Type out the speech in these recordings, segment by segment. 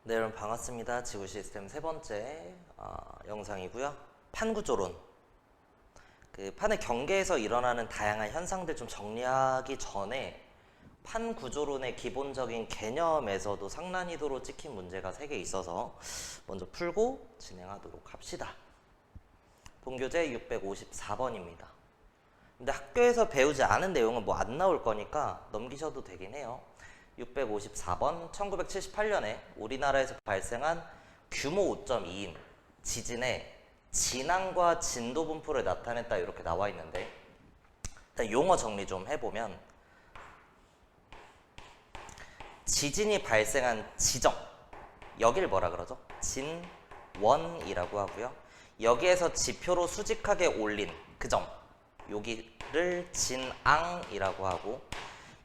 네, 여러분 반갑습니다. 지구 시스템 세 번째 영상이고요. 판 구조론. 그 판의 경계에서 일어나는 다양한 현상들 좀 정리하기 전에 판 구조론의 기본적인 개념에서도 상난이도로 찍힌 문제가 3개 있어서 먼저 풀고 진행하도록 합시다. 본교재 654번입니다. 근데 학교에서 배우지 않은 내용은 뭐 안 나올 거니까 넘기셔도 되긴 해요. 654번 1978년에 우리나라에서 발생한 규모 5.2인 지진의 진앙과 진도 분포를 나타냈다 이렇게 나와 있는데, 일단 용어 정리 좀 해보면 지진이 발생한 지점, 여길 뭐라 그러죠? 진원이라고 하고요. 여기에서 지표로 수직하게 올린 그 점, 여기를 진앙이라고 하고,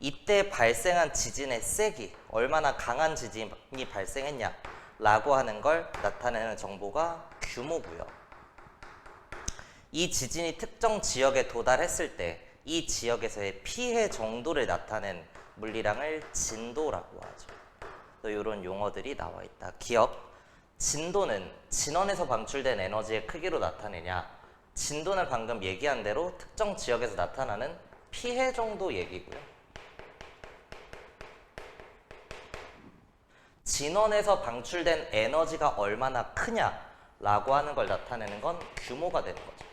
이때 발생한 지진의 세기, 얼마나 강한 지진이 발생했냐 라고 하는 걸 나타내는 정보가 규모고요. 이 지진이 특정 지역에 도달했을 때 이 지역에서의 피해 정도를 나타낸 물리량을 진도라고 하죠. 이런 용어들이 나와 있다. 기억, 진도는 진원에서 방출된 에너지의 크기로 나타내냐, 진도는 방금 얘기한 대로 특정 지역에서 나타나는 피해 정도 얘기고요. 진원에서 방출된 에너지가 얼마나 크냐라고 하는 걸 나타내는 건 규모가 되는 거죠.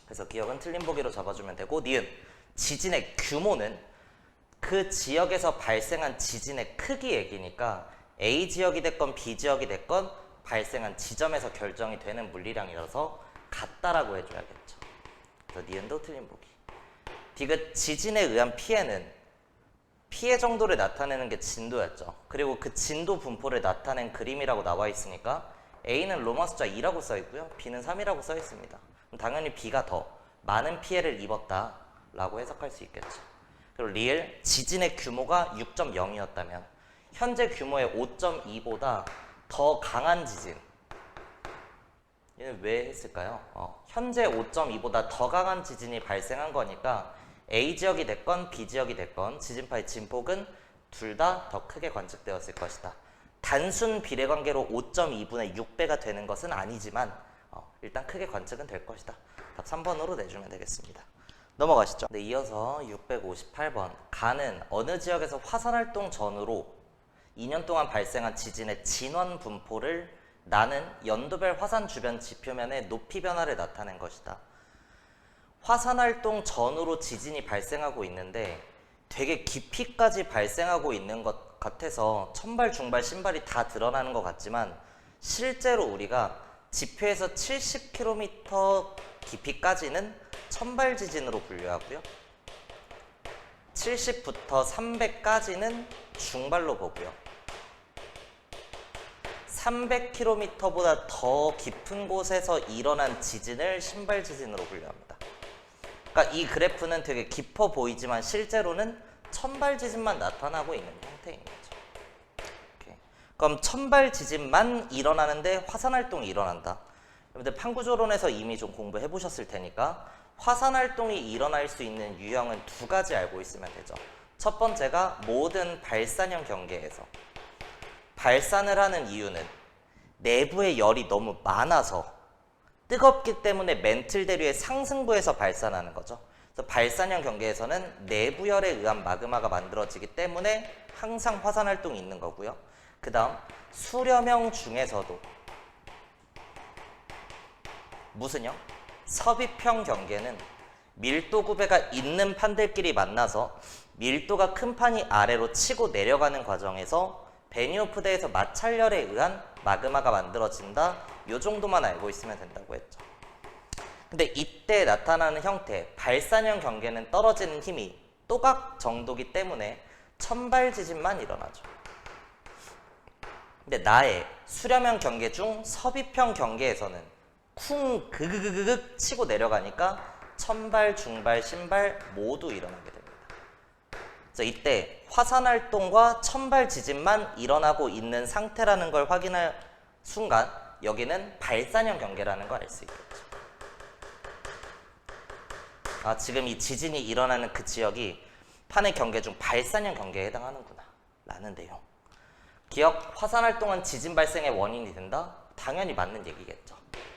그래서 기억은 틀린 보기로 잡아주면 되고, 니은 지진의 규모는 그 지역에서 발생한 지진의 크기 얘기니까 A 지역이 됐건 B 지역이 됐건 발생한 지점에서 결정이 되는 물리량이라서 같다라고 해줘야겠죠. 그래서 니은도 틀린 보기. 디귿 지진에 의한 피해는 피해 정도를 나타내는 게 진도였죠. 그리고 그 진도 분포를 나타낸 그림이라고 나와 있으니까 A는 로마 숫자 2라고 써 있고요. B는 3이라고 써 있습니다. 그럼 당연히 B가 더 많은 피해를 입었다라고 해석할 수 있겠죠. 그리고 리을 지진의 규모가 6.0이었다면 현재 규모의 5.2보다 더 강한 지진, 얘는 왜 했을까요? 현재 5.2보다 더 강한 지진이 발생한 거니까 A 지역이 됐건 B 지역이 됐건 지진파의 진폭은 둘 다 더 크게 관측되었을 것이다. 단순 비례관계로 5.2분의 6배가 되는 것은 아니지만 일단 크게 관측은 될 것이다. 답 3번으로 내주면 되겠습니다. 넘어가시죠. 네, 이어서 658번. 가는 어느 지역에서 화산활동 전후로 2년 동안 발생한 지진의 진원 분포를 나는 연도별 화산 주변 지표면의 높이 변화를 나타낸 것이다. 화산활동 전후로 지진이 발생하고 있는데 되게 깊이까지 발생하고 있는 것 같아서 천발, 중발, 신발이 다 드러나는 것 같지만 실제로 우리가 지표에서 70km 깊이까지는 천발 지진으로 분류하고요. 70부터 300까지는 중발로 보고요. 300km보다 더 깊은 곳에서 일어난 지진을 신발 지진으로 분류합니다. 그러니까 이 그래프는 되게 깊어 보이지만 실제로는 천발 지진만 나타나고 있는 형태인 거죠. 오케이. 그럼 천발 지진만 일어나는데 화산활동이 일어난다. 여러분들 판구조론에서 이미 좀 공부해 보셨을 테니까 화산활동이 일어날 수 있는 유형은 2가지 알고 있으면 되죠. 첫 번째가 모든 발산형 경계에서 발산을 하는 이유는 내부의 열이 너무 많아서 뜨겁기 때문에 멘틀 대류의 상승부에서 발산하는 거죠. 그래서 발산형 경계에서는 내부열에 의한 마그마가 만들어지기 때문에 항상 화산활동이 있는 거고요. 그 다음 수렴형 중에서도 무슨요? 섭입형 경계는 밀도 구배가 있는 판들끼리 만나서 밀도가 큰 판이 아래로 치고 내려가는 과정에서 베니오프대에서 마찰열에 의한 마그마가 만들어진다. 요 정도만 알고 있으면 된다고 했죠. 근데 이때 나타나는 형태, 발산형 경계는 떨어지는 힘이 또각 정도기 때문에 천발 지진만 일어나죠. 근데 나의 수렴형 경계 중 섭입형 경계에서는 쿵 그그그그극 치고 내려가니까 천발, 중발, 신발 모두 일어나게 됩니다. 그래서 이때 화산활동과 천발 지진만 일어나고 있는 상태라는 걸 확인할 순간 여기는 발산형 경계라는 걸 알 수 있겠죠. 지금 이 지진이 일어나는 그 지역이 판의 경계 중 발산형 경계에 해당하는구나 라는 내용. 기억, 화산 활동은 지진 발생의 원인이 된다? 당연히 맞는 얘기겠죠.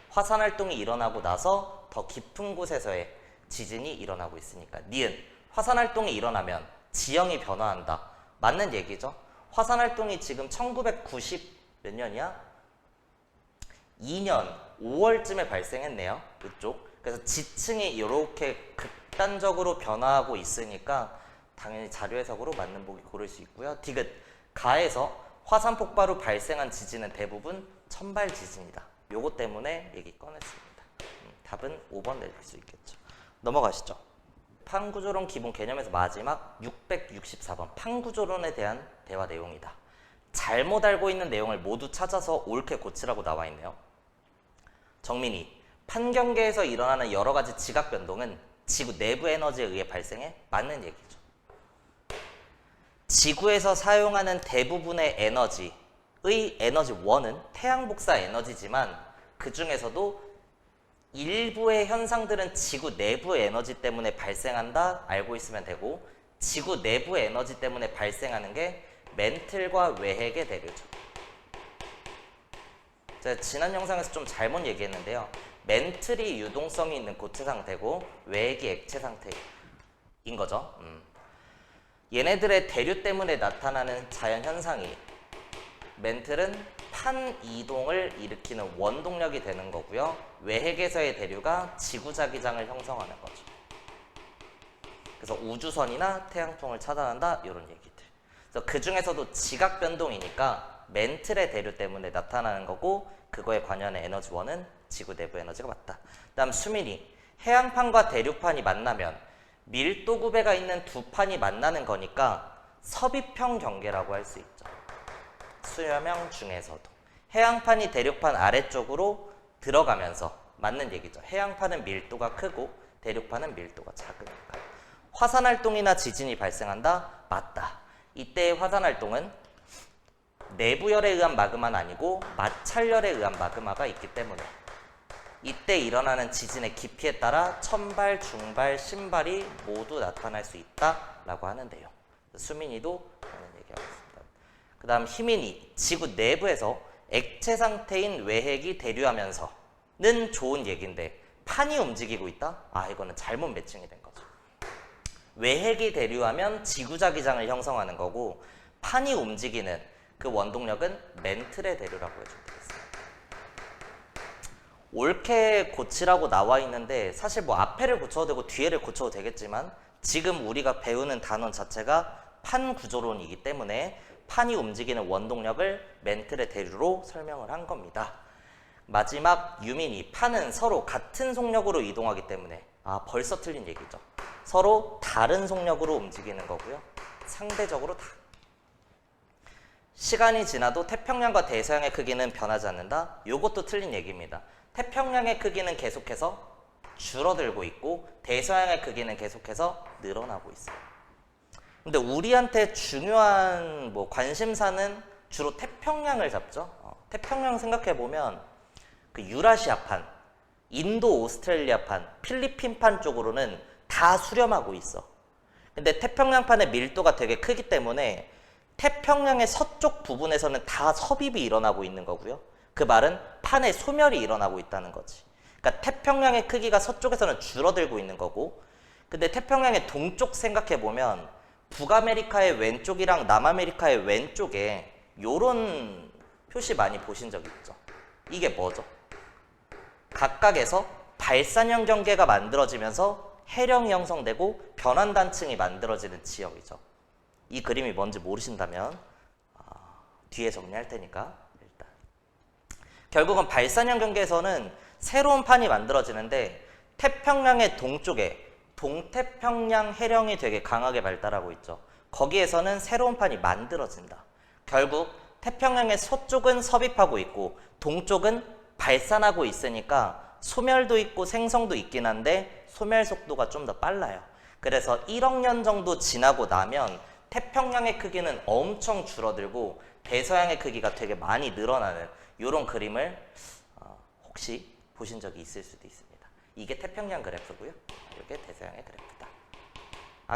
화산 활동이 일어나고 나서 더 깊은 곳에서의 지진이 일어나고 있으니까. 니은, 화산 활동이 일어나면 지형이 변화한다. 맞는 얘기죠. 화산 활동이 지금 1990 몇 년이야? 2년 5월쯤에 발생했네요. 이쪽. 그래서 지층이 이렇게 극단적으로 변화하고 있으니까 당연히 자료 해석으로 맞는 보기 고를 수 있고요. 디귿, 가에서 화산 폭발 후 발생한 지진은 대부분 천발 지진이다. 요거 때문에 얘기 꺼냈습니다. 답은 5번 내릴 수 있겠죠. 넘어가시죠. 판구조론 기본 개념에서 마지막 664번 판구조론에 대한 대화 내용이다. 잘못 알고 있는 내용을 모두 찾아서 옳게 고치라고 나와 있네요. 정민이, 판경계에서 일어나는 여러 가지 지각 변동은 지구 내부 에너지에 의해 발생해? 맞는 얘기죠. 지구에서 사용하는 대부분의 에너지의 에너지 원은 태양 복사 에너지지만 그 중에서도 일부의 현상들은 지구 내부 에너지 때문에 발생한다 알고 있으면 되고, 지구 내부 에너지 때문에 발생하는 게 멘틀과 외핵의 대류죠. 제가 지난 영상에서 좀 잘못 얘기했는데요. 멘틀이 유동성이 있는 고체 상태고 외핵이 액체 상태인 거죠. 얘네들의 대류 때문에 나타나는 자연 현상이, 멘틀은 판 이동을 일으키는 원동력이 되는 거고요. 외핵에서의 대류가 지구자기장을 형성하는 거죠. 그래서 우주선이나 태양풍을 차단한다 이런 얘기들. 그래서 그 중에서도 지각 변동이니까 멘틀의 대류 때문에 나타나는 거고, 그거에 관여하는 에너지원은 지구 내부 에너지가 맞다. 다음 수민이, 해양판과 대륙판이 만나면 밀도 구배가 있는 두 판이 만나는 거니까 섭입형 경계라고 할 수 있죠. 수렴형 중에서도 해양판이 대륙판 아래쪽으로 들어가면서 맞는 얘기죠. 해양판은 밀도가 크고 대륙판은 밀도가 작으니까. 화산활동이나 지진이 발생한다? 맞다. 이때의 화산활동은 내부열에 의한 마그마는 아니고 마찰열에 의한 마그마가 있기 때문에 이때 일어나는 지진의 깊이에 따라 천발, 중발, 신발이 모두 나타날 수 있다라고 하는데요. 수민이도 하는 얘기하고 있습니다. 그 다음 희민이, 지구 내부에서 액체 상태인 외핵이 대류하면서는 좋은 얘기인데 판이 움직이고 있다? 이거는 잘못 매칭이 된 거죠. 외핵이 대류하면 지구자기장을 형성하는 거고, 판이 움직이는 그 원동력은 멘틀의 대류라고 해주면 되겠습니다. 옳게 고치라고 나와 있는데 사실 뭐 앞에를 고쳐도 되고 뒤에를 고쳐도 되겠지만 지금 우리가 배우는 단원 자체가 판 구조론이기 때문에 판이 움직이는 원동력을 멘틀의 대류로 설명을 한 겁니다. 마지막 유민이, 판은 서로 같은 속력으로 이동하기 때문에 벌써 틀린 얘기죠. 서로 다른 속력으로 움직이는 거고요. 상대적으로 다. 시간이 지나도 태평양과 대서양의 크기는 변하지 않는다. 요것도 틀린 얘기입니다. 태평양의 크기는 계속해서 줄어들고 있고 대서양의 크기는 계속해서 늘어나고 있어요. 근데 우리한테 중요한 관심사는 주로 태평양을 잡죠. 태평양 생각해보면 그 유라시아판, 인도 오스트레일리아판, 필리핀판 쪽으로는 다 수렴하고 있어. 근데 태평양판의 밀도가 되게 크기 때문에 태평양의 서쪽 부분에서는 다 섭입이 일어나고 있는 거고요. 그 말은 판의 소멸이 일어나고 있다는 거지. 그러니까 태평양의 크기가 서쪽에서는 줄어들고 있는 거고, 근데 태평양의 동쪽 생각해보면 북아메리카의 왼쪽이랑 남아메리카의 왼쪽에 요런 표시 많이 보신 적 있죠. 이게 뭐죠? 각각에서 발산형 경계가 만들어지면서 해령이 형성되고 변환단층이 만들어지는 지역이죠. 이 그림이 뭔지 모르신다면 뒤에 정리할 테니까 일단 결국은 발산형 경계에서는 새로운 판이 만들어지는데 태평양의 동쪽에 동태평양 해령이 되게 강하게 발달하고 있죠. 거기에서는 새로운 판이 만들어진다. 결국 태평양의 서쪽은 섭입하고 있고 동쪽은 발산하고 있으니까 소멸도 있고 생성도 있긴 한데 소멸 속도가 좀 더 빨라요. 그래서 1억 년 정도 지나고 나면 태평양의 크기는 엄청 줄어들고 대서양의 크기가 되게 많이 늘어나는 이런 그림을 혹시 보신 적이 있을 수도 있습니다. 이게 태평양 그래프고요. 이게 대서양의 그래프다.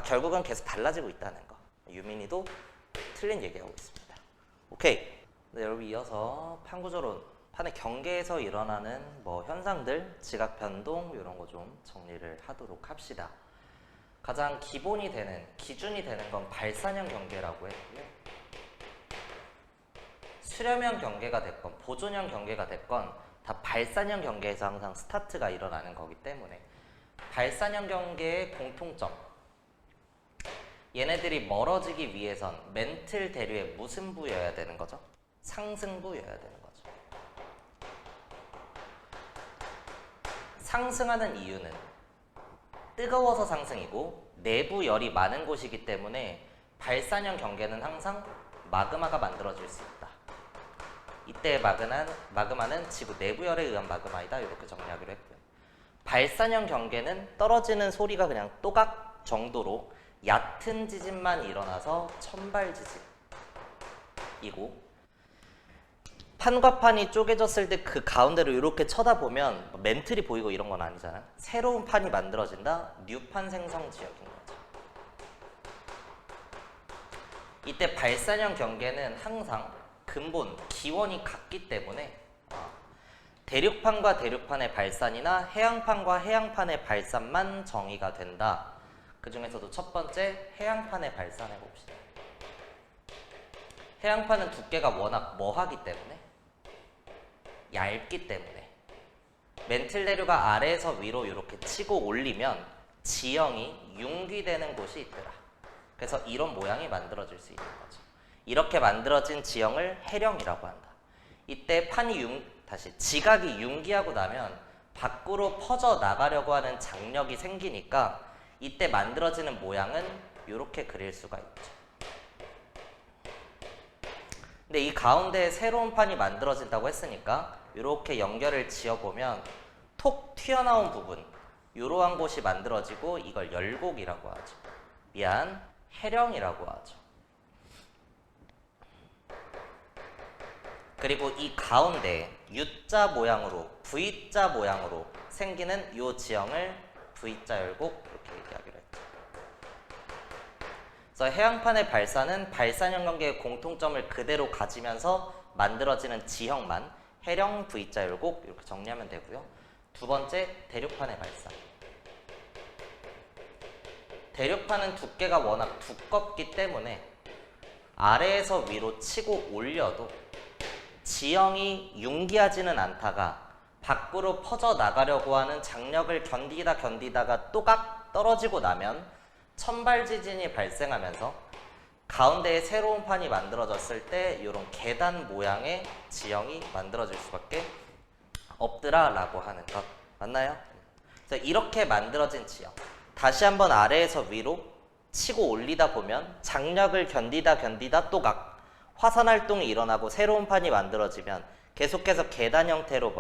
결국은 계속 달라지고 있다는 거. 유민이도 틀린 얘기하고 있습니다. 오케이. 네, 여러분 이어서 판구조론, 판의 경계에서 일어나는 뭐 현상들, 지각 변동 이런 거 좀 정리를 하도록 합시다. 가장 기본이 되는, 기준이 되는 건 발산형 경계라고 했고요. 수렴형 경계가 됐건 보존형 경계가 됐건 다 발산형 경계에서 항상 스타트가 일어나는 거기 때문에 발산형 경계의 공통점, 얘네들이 멀어지기 위해선 멘틀 대류에 무슨 부여야 되는 거죠? 상승부여야 되는 거죠. 상승하는 이유는 뜨거워서 상승이고 내부 열이 많은 곳이기 때문에 발산형 경계는 항상 마그마가 만들어질 수 있다. 이때 마그마는 지구 내부열에 의한 마그마이다. 이렇게 정리하기로 했고요. 발산형 경계는 떨어지는 소리가 그냥 또각 정도로 얕은 지진만 일어나서 천발 지진이고, 판과 판이 쪼개졌을 때 그 가운데로 이렇게 쳐다보면 멘틀이 보이고 이런 건 아니잖아요. 새로운 판이 만들어진다. 뉴판 생성 지역인 거죠. 이때 발산형 경계는 항상 근본, 기원이 같기 때문에 대륙판과 대륙판의 발산이나 해양판과 해양판의 발산만 정의가 된다. 그 중에서도 첫 번째 해양판의 발산 해봅시다. 해양판은 두께가 워낙 뭐하기 때문에, 얇기 때문에 멘틀 대류가 아래에서 위로 이렇게 치고 올리면 지형이 융기되는 곳이 있더라. 그래서 이런 모양이 만들어질 수 있는 거죠. 이렇게 만들어진 지형을 해령이라고 한다. 이때 판이 지각이 융기하고 나면 밖으로 퍼져 나가려고 하는 장력이 생기니까 이때 만들어지는 모양은 이렇게 그릴 수가 있죠. 근데 이 가운데에 새로운 판이 만들어진다고 했으니까 이렇게 연결을 지어보면 톡 튀어나온 부분, 이러한 곳이 만들어지고 이걸 열곡이라고 하죠. 해령이라고 하죠. 그리고 이 가운데 U자 모양으로, V자 모양으로 생기는 이 지형을 V자 열곡 이렇게 얘기하기로 했죠. 그래서 해양판의 발산은 발산형 경계의 공통점을 그대로 가지면서 만들어지는 지형만 해령 V자 열곡 이렇게 정리하면 되고요. 두 번째, 대륙판의 발산. 대륙판은 두께가 워낙 두껍기 때문에 아래에서 위로 치고 올려도 지형이 융기하지는 않다가 밖으로 퍼져 나가려고 하는 장력을 견디다가 또각 떨어지고 나면 천발 지진이 발생하면서 가운데에 새로운 판이 만들어졌을 때 이런 계단 모양의 지형이 만들어질 수밖에 없더라 라고 하는 것 맞나요? 그래서 이렇게 만들어진 지형, 다시 한번 아래에서 위로 치고 올리다 보면 장력을 견디다 또각 화산 활동이 일어나고 새로운 판이 만들어지면 계속해서 계단 형태로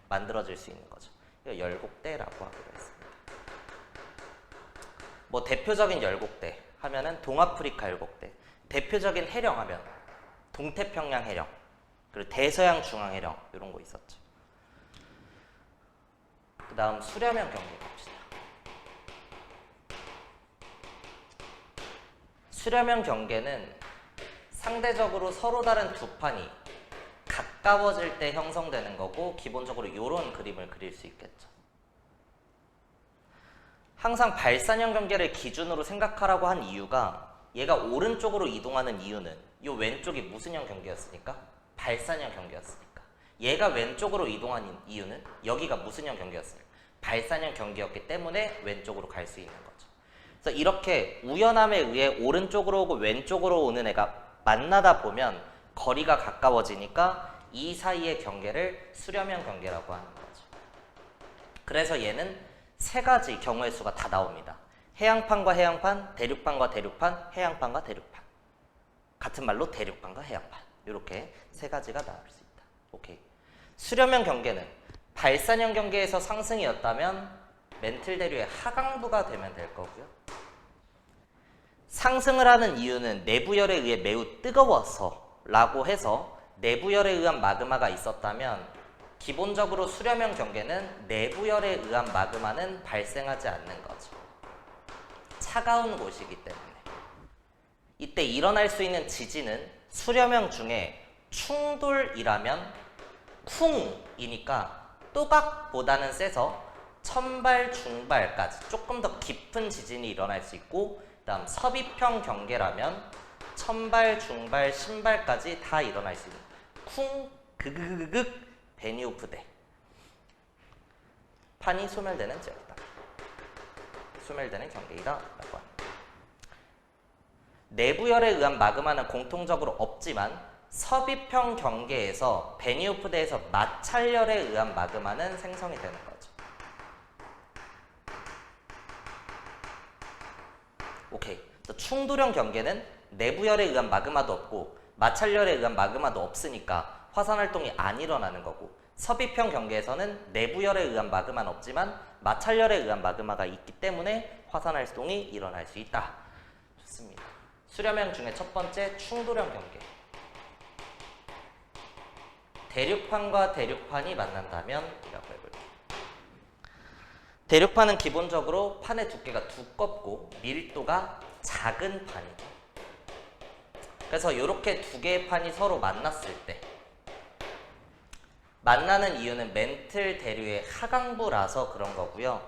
만들어질 수 있는 거죠. 이거 열곡대라고 하기로 했습니다. 뭐 대표적인 열곡대 하면은 동아프리카 열곡대, 대표적인 해령 하면 동태평양 해령, 그리고 대서양 중앙 해령 이런 거 있었죠. 그 다음 수렴형 경계 봅시다. 수렴형 경계는 상대적으로 서로 다른 두 판이 가까워질 때 형성되는 거고, 기본적으로 이런 그림을 그릴 수 있겠죠. 항상 발산형 경계를 기준으로 생각하라고 한 이유가, 얘가 오른쪽으로 이동하는 이유는 이 왼쪽이 무슨 형 경계였으니까? 발산형 경계였으니까. 얘가 왼쪽으로 이동한 이유는 여기가 무슨 형 경계였으니까? 발산형 경계였기 때문에 왼쪽으로 갈 수 있는 거죠. 그래서 이렇게 우연함에 의해 오른쪽으로 오고 왼쪽으로 오는 애가 만나다 보면 거리가 가까워지니까 이 사이의 경계를 수렴형 경계라고 하는 거죠. 그래서 얘는 세 가지 경우의 수가 다 나옵니다. 해양판과 해양판, 대륙판과 대륙판, 해양판과 대륙판. 같은 말로 대륙판과 해양판. 이렇게 세 가지가 나올 수 있다. 오케이. 수렴형 경계는 발산형 경계에서 상승이었다면 멘틀 대류의 하강부가 되면 될 거고요. 상승을 하는 이유는 내부열에 의해 매우 뜨거워서 라고 해서 내부열에 의한 마그마가 있었다면, 기본적으로 수렴형 경계는 내부열에 의한 마그마는 발생하지 않는 거죠. 차가운 곳이기 때문에. 이때 일어날 수 있는 지진은 수렴형 중에 충돌이라면 쿵이니까 또각보다는 세서 천발, 중발까지 조금 더 깊은 지진이 일어날 수 있고, 그 다음 섭입형 경계라면 천발, 중발, 신발까지 다 일어날 수 있는 쿵, 그그그극, 베니우프대. 판이 소멸되는 지역이다. 소멸되는 경계이다 라고 합니다. 내부열에 의한 마그마는 공통적으로 없지만 섭입형 경계에서 베니우프대에서 마찰열에 의한 마그마는 생성이 되는 거죠. 오케이. 충돌형 경계는 내부열에 의한 마그마도 없고 마찰열에 의한 마그마도 없으니까 화산활동이 안 일어나는 거고, 섭입형 경계에서는 내부열에 의한 마그마는 없지만 마찰열에 의한 마그마가 있기 때문에 화산활동이 일어날 수 있다. 좋습니다. 수렴형 중에 첫 번째 충돌형 경계. 대륙판과 대륙판이 만난다면 이라고 해볼게요. 대륙판은 기본적으로 판의 두께가 두껍고 밀도가 작은 판이죠. 그래서 이렇게 두 개의 판이 서로 만났을 때 만나는 이유는 멘틀 대류의 하강부라서 그런 거고요.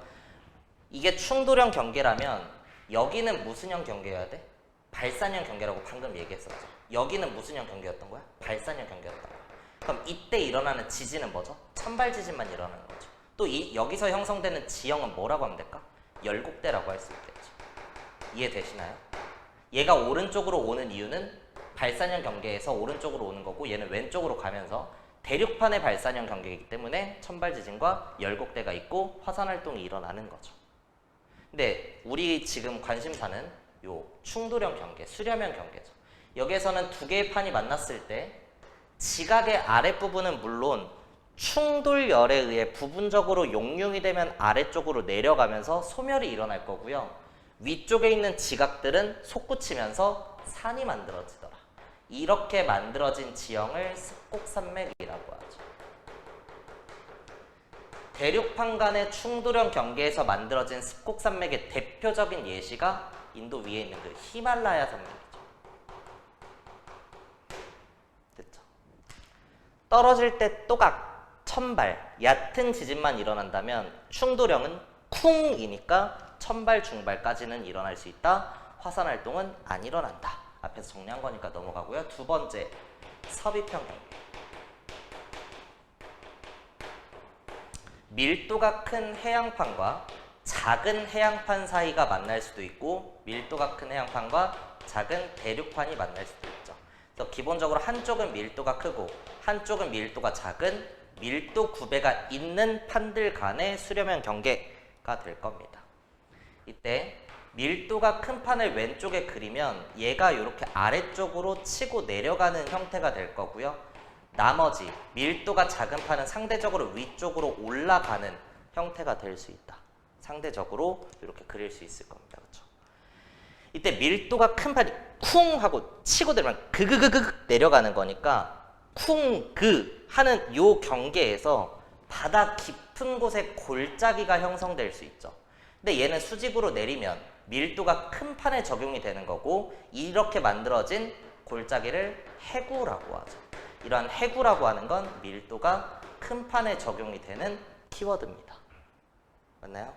이게 충돌형 경계라면 여기는 무슨 형 경계여야 돼? 발산형 경계라고 방금 얘기했었죠. 여기는 무슨 형 경계였던 거야? 발산형 경계였던 거야. 그럼 이때 일어나는 지진은 뭐죠? 천발 지진만 일어나는 거죠. 또 여기서 형성되는 지형은 뭐라고 하면 될까? 열곡대라고 할 수 있겠죠. 이해되시나요? 얘가 오른쪽으로 오는 이유는 발산형 경계에서 오른쪽으로 오는 거고, 얘는 왼쪽으로 가면서 대륙판의 발산형 경계이기 때문에 천발 지진과 열곡대가 있고 화산활동이 일어나는 거죠. 근데 우리 지금 관심사는 요 충돌형 경계, 수렴형 경계죠. 여기에서는 두 개의 판이 만났을 때 지각의 아랫부분은 물론 충돌열에 의해 부분적으로 용융이 되면 아래쪽으로 내려가면서 소멸이 일어날 거고요. 위쪽에 있는 지각들은 솟구치면서 산이 만들어지더라. 이렇게 만들어진 지형을 습곡산맥이라고 하죠. 대륙판 간의 충돌형 경계에서 만들어진 습곡산맥의 대표적인 예시가 인도 위에 있는 그 히말라야 산맥이죠. 됐죠? 떨어질 때 또각, 천발, 얕은 지진만 일어난다면 충돌형은 쿵이니까 천발, 중발까지는 일어날 수 있다. 화산활동은 안 일어난다. 앞에서 정리한 거니까 넘어가고요. 두 번째, 섭입형 경계. 밀도가 큰 해양판과 작은 해양판 사이가 만날 수도 있고, 밀도가 큰 해양판과 작은 대륙판이 만날 수도 있죠. 그래서 기본적으로 한쪽은 밀도가 크고 한쪽은 밀도가 작은 밀도 구배가 있는 판들 간의 수렴형 경계가 될 겁니다. 이때 밀도가 큰 판을 왼쪽에 그리면 얘가 이렇게 아래쪽으로 치고 내려가는 형태가 될 거고요. 나머지 밀도가 작은 판은 상대적으로 위쪽으로 올라가는 형태가 될 수 있다. 상대적으로 이렇게 그릴 수 있을 겁니다. 그렇죠? 이때 밀도가 큰 판이 쿵 하고 치고 내려면 그그그그 내려가는 거니까 쿵그 하는 요 경계에서 바다 깊은 곳에 골짜기가 형성될 수 있죠. 근데 얘는 수직으로 내리면 밀도가 큰 판에 적용이 되는 거고, 이렇게 만들어진 골짜기를 해구라고 하죠. 이러한 해구라고 하는 건 밀도가 큰 판에 적용이 되는 키워드입니다. 맞나요?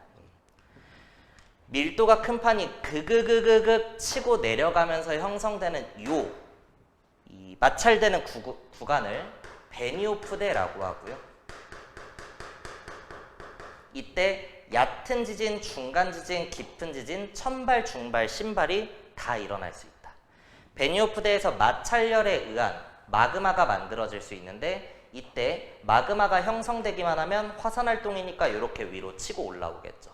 밀도가 큰 판이 그그그그그 치고 내려가면서 형성되는 이 마찰되는 구간을 베니오프대라고 하고요. 이때 얕은 지진, 중간 지진, 깊은 지진, 천발, 중발, 신발이 다 일어날 수 있다. 베니오프대에서 마찰열에 의한 마그마가 만들어질 수 있는데, 이때 마그마가 형성되기만 하면 화산활동이니까 이렇게 위로 치고 올라오겠죠.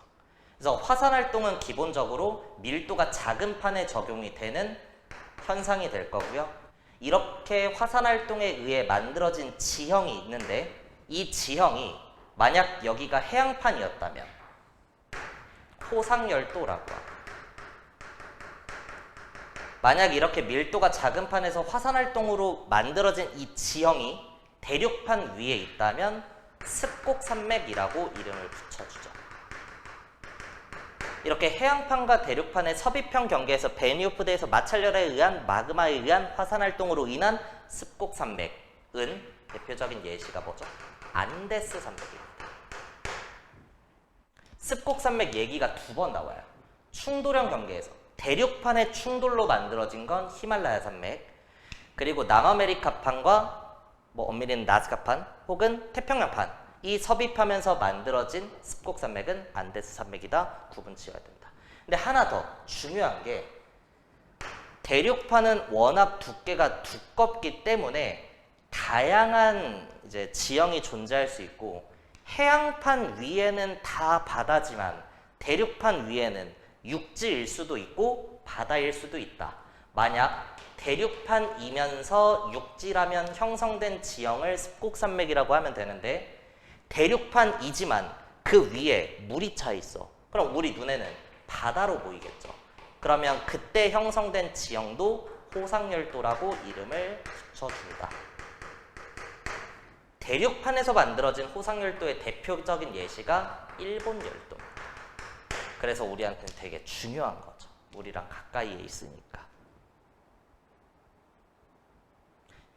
그래서 화산활동은 기본적으로 밀도가 작은 판에 적용이 되는 현상이 될 거고요. 이렇게 화산활동에 의해 만들어진 지형이 있는데, 이 지형이 만약 여기가 해양판이었다면 호상열도라고 합니다. 만약 이렇게 밀도가 작은 판에서 화산활동으로 만들어진 이 지형이 대륙판 위에 있다면 습곡산맥이라고 이름을 붙여주죠. 이렇게 해양판과 대륙판의 섭입형 경계에서 베니오프대에서 마찰열에 의한 마그마에 의한 화산활동으로 인한 습곡산맥, 대표적인 예시가 뭐죠? 안데스 산맥입니다. 습곡산맥 얘기가 2번 나와요. 충돌형 경계에서 대륙판의 충돌로 만들어진 건 히말라야 산맥, 그리고 남아메리카판과 엄밀히는 나스카판 혹은 태평양판, 이 섭입하면서 만들어진 습곡산맥은 안데스 산맥이다. 구분 지어야 된다. 근데 하나 더 중요한 게, 대륙판은 워낙 두께가 두껍기 때문에 다양한 이제 지형이 존재할 수 있고, 해양판 위에는 다 바다지만 대륙판 위에는 육지일 수도 있고 바다일 수도 있다. 만약 대륙판이면서 육지라면 형성된 지형을 습곡산맥이라고 하면 되는데, 대륙판이지만 그 위에 물이 차 있어. 그럼 우리 눈에는 바다로 보이겠죠. 그러면 그때 형성된 지형도 호상열도라고 이름을 붙여준다. 대륙판에서 만들어진 호상열도의 대표적인 예시가 일본열도. 그래서 우리한테는 되게 중요한 거죠. 우리랑 가까이에 있으니까.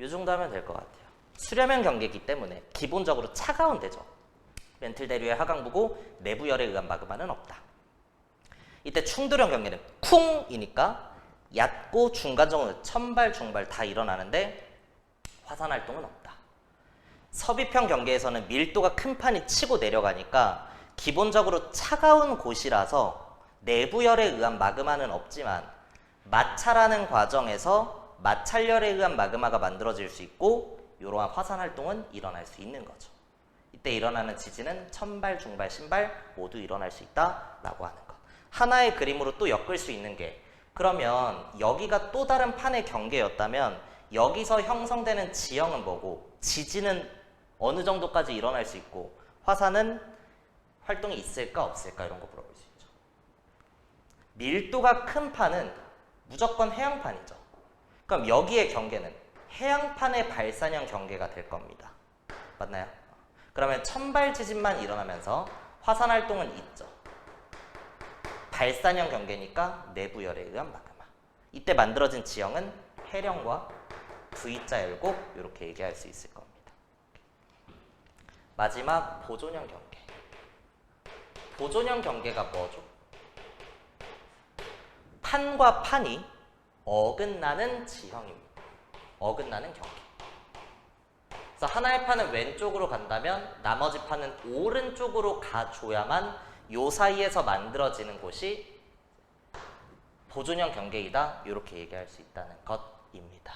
이 정도 하면 될 것 같아요. 수렴형 경계이기 때문에 기본적으로 차가운 데죠. 멘틀 대류의 하강부고 내부열에 의한 마그마는 없다. 이때 충돌형 경계는 쿵이니까 얕고 중간적으로 천발, 중발 다 일어나는데 화산 활동은 없다. 섭입형 경계에서는 밀도가 큰 판이 치고 내려가니까 기본적으로 차가운 곳이라서 내부열에 의한 마그마는 없지만 마찰하는 과정에서 마찰열에 의한 마그마가 만들어질 수 있고, 이러한 화산 활동은 일어날 수 있는 거죠. 이때 일어나는 지진은 천발, 중발, 신발 모두 일어날 수 있다라고 하는 것. 하나의 그림으로 또 엮을 수 있는 게, 그러면 여기가 또 다른 판의 경계였다면 여기서 형성되는 지형은 뭐고, 지진은 어느 정도까지 일어날 수 있고, 화산은 활동이 있을까 없을까, 이런 거 물어볼 수 있죠. 밀도가 큰 판은 무조건 해양판이죠. 그럼 여기의 경계는 해양판의 발산형 경계가 될 겁니다. 맞나요? 그러면 천발 지진만 일어나면서 화산 활동은 있죠. 발산형 경계니까 내부열에 의한 마그마. 이때 만들어진 지형은 해령과 V자 열곡, 이렇게 얘기할 수 있을 겁니다. 마지막 보존형 경계. 보존형 경계가 뭐죠? 판과 판이 어긋나는 지형입니다. 어긋나는 경계. 그래서 하나의 판은 왼쪽으로 간다면 나머지 판은 오른쪽으로 가줘야만 요 사이에서 만들어지는 곳이 보존형 경계이다. 이렇게 얘기할 수 있다는 것입니다.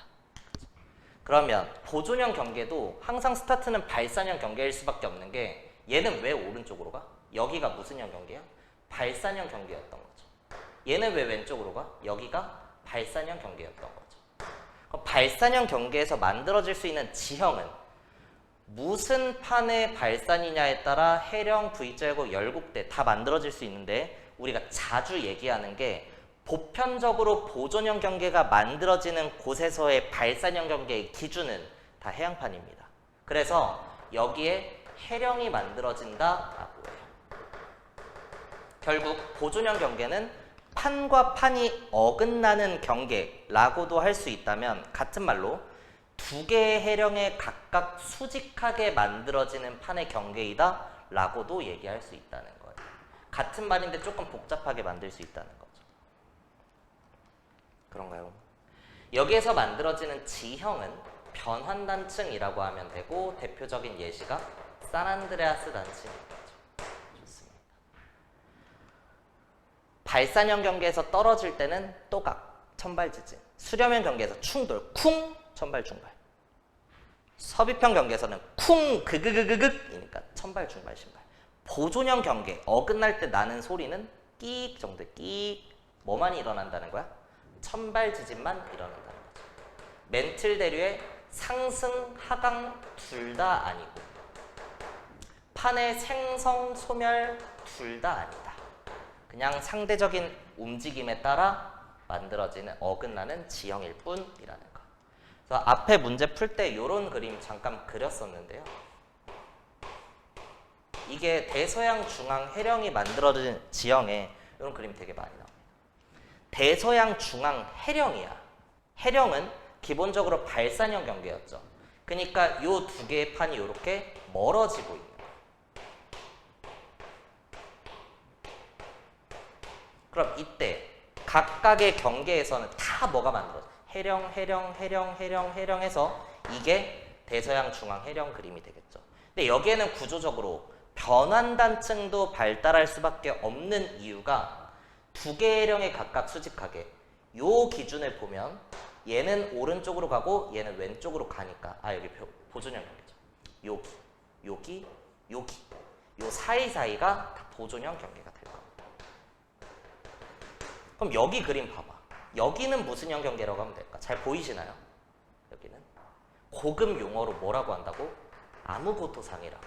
그러면 보존형 경계도 항상 스타트는 발산형 경계일 수밖에 없는 게, 얘는 왜 오른쪽으로 가? 여기가 무슨 형 경계야? 발산형 경계였던 거죠. 얘는 왜 왼쪽으로 가? 여기가 발산형 경계였던 거죠. 그럼 발산형 경계에서 만들어질 수 있는 지형은 무슨 판의 발산이냐에 따라 해령, V자열곡, 열곡대 다 만들어질 수 있는데, 우리가 자주 얘기하는 게 보편적으로 보존형 경계가 만들어지는 곳에서의 발산형 경계의 기준은 다 해양판입니다. 그래서 여기에 해령이 만들어진다라고 해요. 결국 보존형 경계는 판과 판이 어긋나는 경계라고도 할 수 있다면, 같은 말로 두 개의 해령에 각각 수직하게 만들어지는 판의 경계이다 라고도 얘기할 수 있다는 거예요. 같은 말인데 조금 복잡하게 만들 수 있다는 거죠. 그런가요? 여기에서 만들어지는 지형은 변환단층이라고 하면 되고, 대표적인 예시가 산안드레아스 단층인 거죠. 좋습니다. 발산형 경계에서 떨어질 때는 또각, 천발지진. 수렴형 경계에서 충돌, 쿵, 천발, 중발. 섭입형 경계에서는 쿵, 그그그그극이니까 천발, 중발, 신발. 보존형 경계, 어긋날 때 나는 소리는 끼익 정도, 끼익. 뭐만 일어난다는 거야? 천발 지진만 일어난다는 거죠. 멘틀 대류의 상승, 하강 둘 다 아니고, 판의 생성, 소멸 둘 다 아니다. 그냥 상대적인 움직임에 따라 만들어지는 어긋나는 지형일 뿐이라는 거. 그래서 앞에 문제 풀 때 이런 그림 잠깐 그렸었는데요. 이게 대서양 중앙 해령이 만들어진 지형에 이런 그림 되게 많이 나옵니다. 대서양 중앙 해령이야. 해령은 기본적으로 발산형 경계였죠. 그러니까 요 두 개의 판이 이렇게 멀어지고 있는 거예요. 그럼 이때 각각의 경계에서는 다 뭐가 만들어져? 해령, 해령, 해령, 해령, 해령 해서 이게 대서양 중앙 해령 그림이 되겠죠. 근데 여기에는 구조적으로 변환단층도 발달할 수밖에 없는 이유가 두 개의 해령에 각각 수직하게 요 기준을 보면 얘는 오른쪽으로 가고 얘는 왼쪽으로 가니까 여기 보존형 경계죠. 여기, 여기, 여기 요 사이사이가 다 보존형 경계가 될 겁니다. 그럼 여기 그림 봐봐. 여기는 무슨 형 경계라고 하면 될까? 잘 보이시나요? 여기는 고급 용어로 뭐라고 한다고? 아무고토상이라고.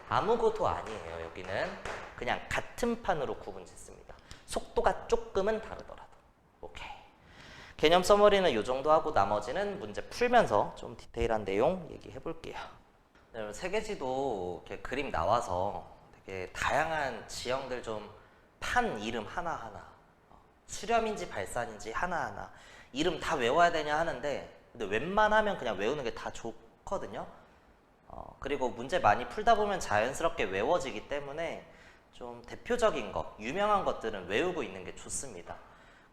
아무것도 아니에요. 여기는 그냥 같은 판으로 구분 짓습니다. 속도가 조금은 다르더라도. 오케이. 개념 서머리는 이 정도 하고 나머지는 문제 풀면서 좀 디테일한 내용 얘기해 볼게요. 네, 세계지도 이렇게 그림 나와서 되게 다양한 지형들 좀 판 이름 하나하나 수렴인지 발산인지 하나하나 이름 다 외워야 되냐 하는데 근데 웬만하면 그냥 외우는 게 다 좋거든요. 그리고 문제 많이 풀다 보면 자연스럽게 외워지기 때문에 좀 대표적인 거, 유명한 것들은 외우고 있는 게 좋습니다.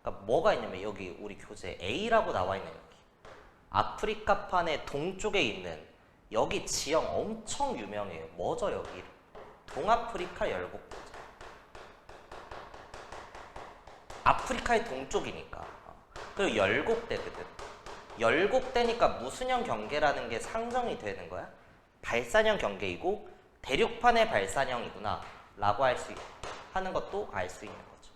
그러니까 뭐가 있냐면 여기 우리 교재에 A라고 나와 있는 여기 아프리카판의 동쪽에 있는 여기 지형 엄청 유명해요. 뭐죠 여기? 동아프리카 열곡대죠. 아프리카의 동쪽이니까. 그리고 열곡대거든. 열곡대니까 무슨 형 경계라는 게 상정이 되는 거야? 발산형 경계이고 대륙판의 발산형이구나 라고 하는 것도 알 수 있는 거죠.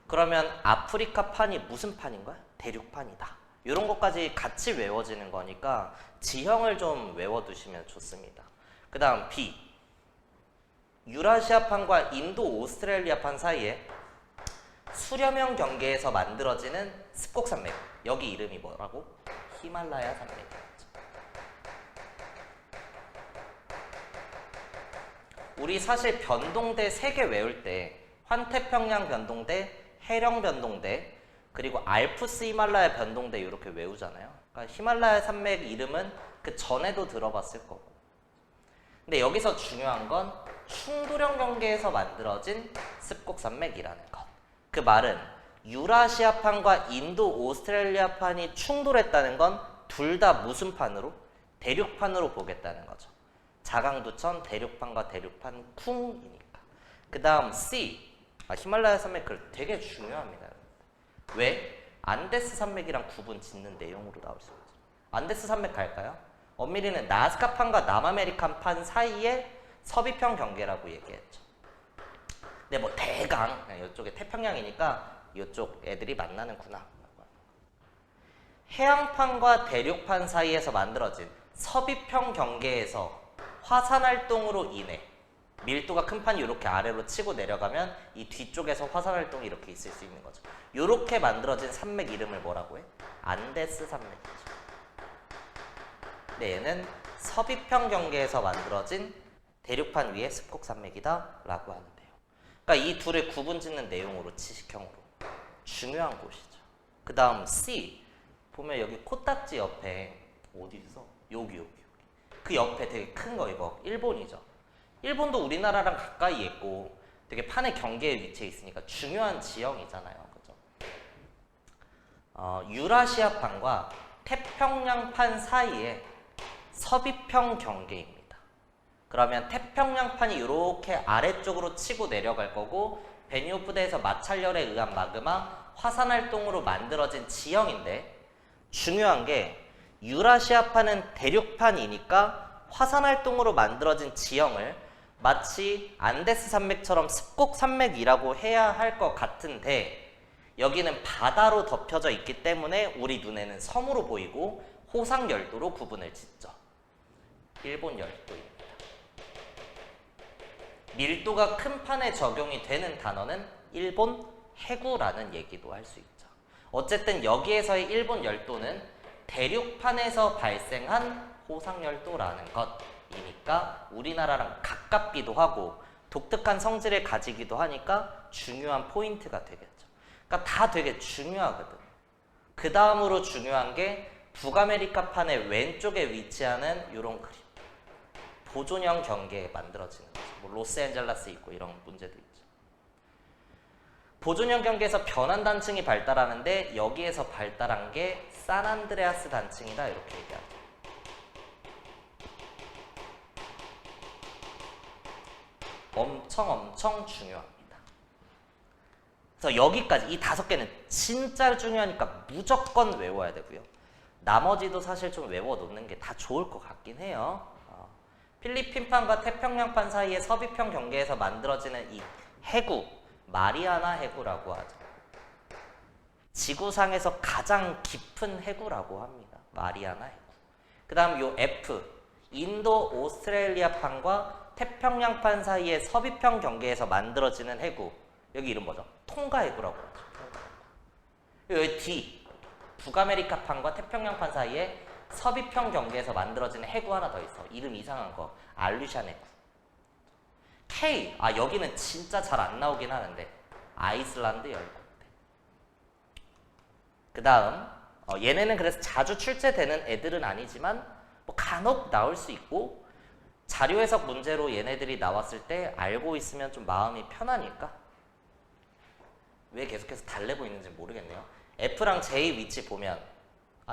그러면 아프리카 판이 무슨 판인 거야? 대륙판이다. 이런 것까지 같이 외워지는 거니까 지형을 좀 외워두시면 좋습니다. 그 다음 B. 유라시아판과 인도 오스트레일리아판 사이에 수렴형 경계에서 만들어지는 습곡산맥. 여기 이름이 뭐라고? 히말라야 산맥이었죠. 우리 사실 변동대 3개 외울 때 환태평양 변동대, 해령 변동대, 그리고 알프스 히말라야 변동대 이렇게 외우잖아요. 그러니까 히말라야 산맥 이름은 그 전에도 들어봤을 거고. 근데 여기서 중요한 건 충돌형 경계에서 만들어진 습곡산맥이라는 것. 그 말은 유라시아판과 인도 오스트레일리아판이 충돌했다는 건 둘 다 무슨 판으로? 대륙판으로 보겠다는 거죠. 자강두천 대륙판과 대륙판 쿵이니까. 그 다음 C. 히말라야 산맥 되게 중요합니다. 왜? 안데스 산맥이랑 구분 짓는 내용으로 나올 수 있죠. 안데스 산맥 갈까요? 엄밀히는 나스카판과 남아메리칸판 사이에 서비평 경계라고 얘기했죠. 근데 뭐 대강 이쪽에 태평양이니까 이쪽 애들이 만나는구나. 해양판과 대륙판 사이에서 만들어진 서비평 경계에서 화산활동으로 인해 밀도가 큰 판이 이렇게 아래로 치고 내려가면 이 뒤쪽에서 화산활동이 이렇게 있을 수 있는 거죠. 이렇게 만들어진 산맥 이름을 뭐라고 해? 안데스 산맥이죠. 근데 얘는 서비평 경계에서 만들어진 대륙판 위의 습곡산맥이다 라고 하는데요. 그러니까 이 둘의 구분 짓는 내용으로 지식형으로 중요한 곳이죠. 그 다음 C. 보면 여기 코딱지 옆에 어디 있어? 여기. 그 옆에 되게 큰 거 이거 일본이죠. 일본도 우리나라랑 가까이 있고 되게 판의 경계에 위치해 있으니까 중요한 지형이잖아요. 그죠? 유라시아판과 태평양판 사이에 서비평 경계입니다. 그러면 태평양판이 이렇게 아래쪽으로 치고 내려갈 거고 베니오프대에서 마찰열에 의한 마그마 화산활동으로 만들어진 지형인데 중요한 게 유라시아판은 대륙판이니까 화산활동으로 만들어진 지형을 마치 안데스 산맥처럼 습곡 산맥이라고 해야 할 것 같은데 여기는 바다로 덮여져 있기 때문에 우리 눈에는 섬으로 보이고 호상열도로 구분을 짓죠. 일본 열도입니다. 밀도가 큰 판에 적용이 되는 단어는 일본 해구라는 얘기도 할 수 있죠. 어쨌든 여기에서의 일본 열도는 대륙판에서 발생한 호상열도라는 것이니까 우리나라랑 가깝기도 하고 독특한 성질을 가지기도 하니까 중요한 포인트가 되겠죠. 그러니까 다 되게 중요하거든. 그 다음으로 중요한 게 북아메리카판의 왼쪽에 위치하는 이런 그림. 보존형 경계에 만들어지는 거죠. 뭐 로스앤젤레스 있고 이런 문제도 있죠. 보존형 경계에서 변환 단층이 발달하는데 여기에서 발달한 게 산안드레아스 단층이다 이렇게 얘기하죠. 엄청 중요합니다. 그래서 여기까지 이 5개는 진짜 중요하니까 무조건 외워야 되고요. 나머지도 사실 좀 외워놓는 게 다 좋을 것 같긴 해요. 필리핀판과 태평양판 사이의 서비평 경계에서 만들어지는 이 해구, 마리아나 해구라고 하죠. 지구상에서 가장 깊은 해구라고 합니다. 마리아나 해구. 그 다음 요 F, 인도 오스트레일리아판과 태평양판 사이의 서비평 경계에서 만들어지는 해구. 여기 이름 뭐죠? 통가 해구라고 하죠. 여기 D, 북아메리카판과 태평양판 사이에 서비평 경계에서 만들어지는 해구 하나 더 있어. 이름 이상한 거. 알루샨 해구. K. 여기는 진짜 잘 안 나오긴 하는데 아이슬란드 열공대. 그 다음 얘네는 그래서 자주 출제되는 애들은 아니지만 뭐 간혹 나올 수 있고 자료 해석 문제로 얘네들이 나왔을 때 알고 있으면 좀 마음이 편하니까. 왜 계속해서 달래고 있는지 모르겠네요. F랑 J 위치 보면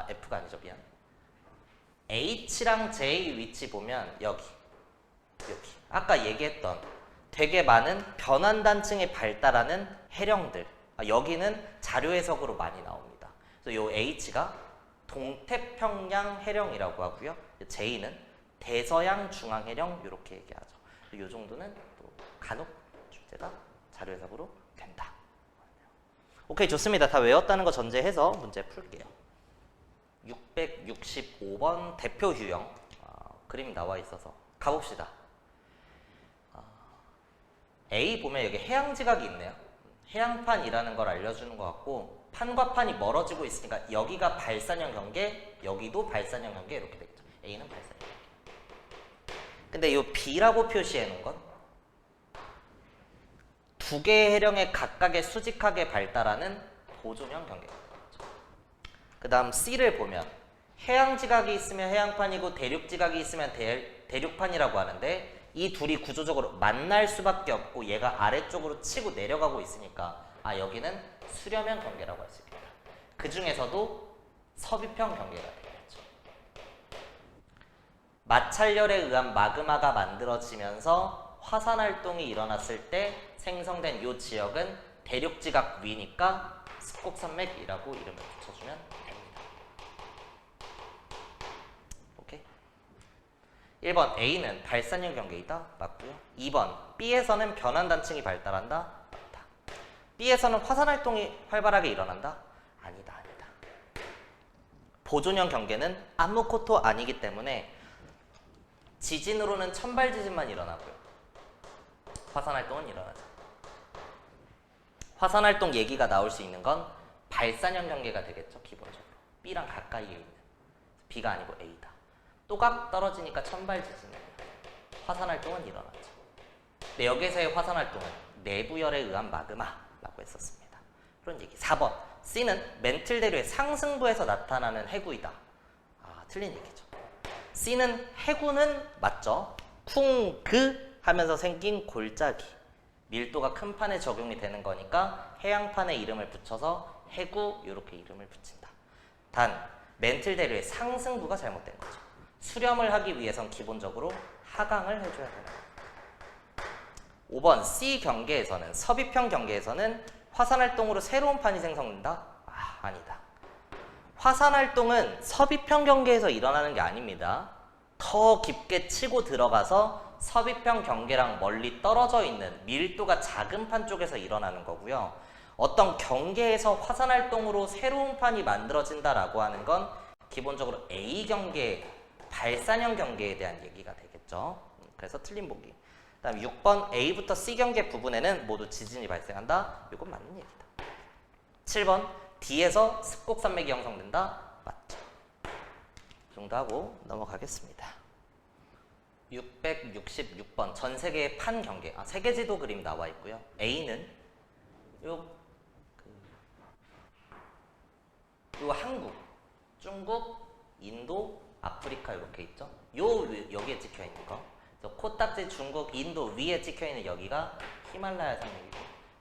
F가 아니죠. 미안. H랑 J 위치 보면 여기 아까 얘기했던 되게 많은 변환 단층이 발달하는 해령들. 여기는 자료 해석으로 많이 나옵니다. 그래서 요 H가 동태평양 해령이라고 하고요. J는 대서양 중앙 해령 이렇게 얘기하죠. 요 정도는 또 간혹 출제가 자료 해석으로 된다. 오케이, 좋습니다. 다 외웠다는 거 전제해서 문제 풀게요. 665번 대표 유형 그림 나와 있어서 가봅시다. A 보면 여기 해양지각이 있네요. 해양판이라는 걸 알려주는 것 같고 판과 판이 멀어지고 있으니까 여기가 발산형 경계, 여기도 발산형 경계 이렇게 되겠죠. A는 발산형 경계. 근데 이 B라고 표시해 놓은 건 두 개의 해령에 각각의 수직하게 발달하는 보존형 경계가 되겠죠. 그 다음 C를 보면 해양지각이 있으면 해양판이고 대륙지각이 있으면 대륙판이라고 하는데 이 둘이 구조적으로 만날 수밖에 없고 얘가 아래쪽으로 치고 내려가고 있으니까 여기는 수렴형 경계라고 할 수 있겠다. 그 중에서도 서비평 경계가 되겠죠. 마찰열에 의한 마그마가 만들어지면서 화산활동이 일어났을 때 생성된 이 지역은 대륙지각 위니까 습곡산맥이라고 이름을 붙여주면 됩니다. 오케이. 1번 A는 발산형 경계이다. 맞고요. 2번 B에서는 변환단층이 발달한다. 맞다. B에서는 화산활동이 활발하게 일어난다. 아니다. 보존형 경계는 아무것도 아니기 때문에 지진으로는 천발지진만 일어나고요. 화산활동은 일어나죠. 화산활동 얘기가 나올 수 있는 건 발산형 경계가 되겠죠. 기본적으로 B랑 가까이에 있는 B가 아니고 A다. 또각 떨어지니까 천발지진은 화산활동은 일어나죠. 근데 여기서의 화산활동은 내부열에 의한 마그마라고 했었습니다. 그런 얘기. 4번 C는 멘틀대류의 상승부에서 나타나는 해구이다. 틀린 얘기죠. C는 해구는 맞죠. 쿵그 하면서 생긴 골짜기. 밀도가 큰 판에 적용이 되는 거니까 해양판에 이름을 붙여서 해구 이렇게 이름을 붙인다. 단 멘틀대류의 상승부가 잘못된 거죠. 수렴을 하기 위해선 기본적으로 하강을 해줘야 되는 거예요. 5번 C 경계에서는 서비평 경계에서는 화산활동으로 새로운 판이 생성된다? 아니다. 화산활동은 서비평 경계에서 일어나는 게 아닙니다. 더 깊게 치고 들어가서 서비평 경계랑 멀리 떨어져 있는 밀도가 작은 판 쪽에서 일어나는 거고요. 어떤 경계에서 화산활동으로 새로운 판이 만들어진다라고 하는 건 기본적으로 A 경계, 발산형 경계에 대한 얘기가 되겠죠. 그래서 틀린 보기. 그다음 6번 A부터 C 경계 부분에는 모두 지진이 발생한다. 이건 맞는 얘기다. 7번 D에서 습곡산맥이 형성된다. 맞죠. 이 정도 하고 넘어가겠습니다. 666번 전 세계의 판 경계. 세계지도 그림 나와 있고요. A는 요 한국, 중국, 인도, 아프리카 이렇게 있죠. 여기에 찍혀 있는 거. 그래서 코딱지 중국, 인도 위에 찍혀 있는 여기가 히말라야 산맥이고,